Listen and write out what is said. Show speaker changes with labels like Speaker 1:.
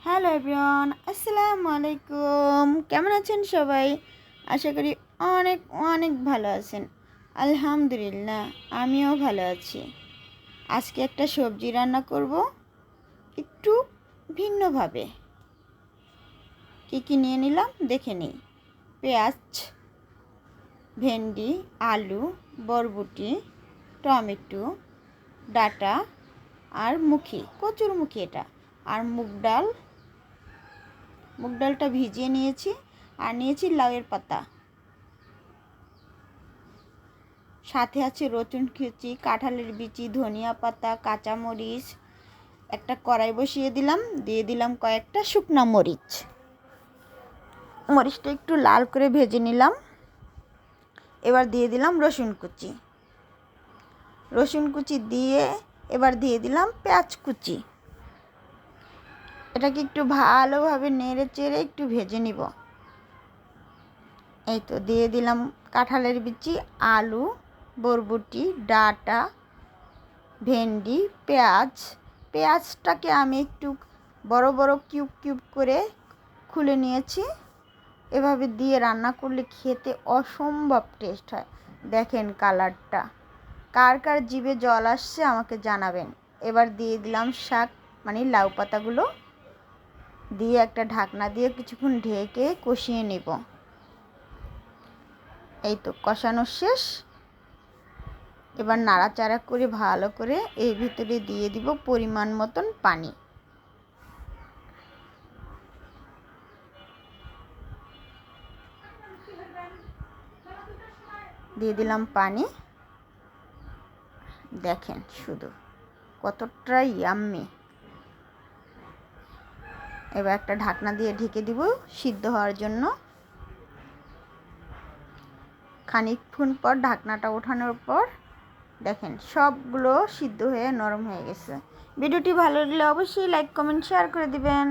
Speaker 1: Hello everyone, আসসালামু আলাইকুম। কেমন আছেন সবাই? আশা করি অনেক অনেক ভালো আছেন। আলহামদুলিল্লাহ, আমিও ভালো আছি। আজকে একটা সবজি রান্না করব একটু ভিন্নভাবে। কী নিয়ে নিলাম দেখে নিই। পেঁয়াজ, ভেন্ডি, আলু, বরবটি, টমেটো, ডাঁটা আর কচুরমুখী এটা, আর মুগ ডালটা ভিজিয়ে নিয়েছি, আর নিয়েছি লাউয়ের পাতা, সাথে আছে রসুন কুচি, কাঁঠালের বিচি, ধনিয়া পাতা, কাঁচামরিচ। একটা কড়াই বসিয়ে দিলাম, দিয়ে দিলাম কয়েকটা শুকনা মরিচটা একটু লাল করে ভেজে নিলাম। এবার দিয়ে দিলাম রসুন কুচি দিয়ে এবার দিয়ে দিলাম পেঁয়াজ কুচি। এটাকে একটু ভালোভাবে নেড়ে চেড়ে একটু ভেজে নিব। এই তো দিয়ে দিলাম কাঁঠালের বিচি, আলু, বরবটি, ডাঁটা, ভেন্ডি, পেঁয়াজটাকে আমি একটু বড় বড় কিউব করে খুলে নিয়েছি। এভাবে দিয়ে রান্না করলে খেতে অসম্ভব টেস্ট হয়। দেখেন কালারটা, কার কার জিভে জল আসছে আমাকে জানাবেন। এবার দিয়ে দিলাম শাক লাউ পাতাগুলো, দিয়ে একটা ঢাকনা দিয়ে কিছুক্ষণ ঢেকে কষিয়ে নেব। এই তো কষানো শেষ। এবার নাড়াচাড়া করে ভালো করে এর ভিতরে দিয়ে দিব পরিমাণ মতন পানি। দিয়ে দিলাম পানি। দেখেন শুধু কতটা ইয়াম্মি। এবার একটা ঢাকনা দিয়ে ঢেকে দিব সিদ্ধ হওয়ার জন্য। খানিকক্ষণ পর ঢাকনাটা ওঠানোর পর দেখেন সবগুলো সিদ্ধ হয়ে নরম হয়ে গেছে। ভিডিওটি ভালো লাগলে অবশ্যই লাইক, কমেন্ট, শেয়ার করে দিবেন।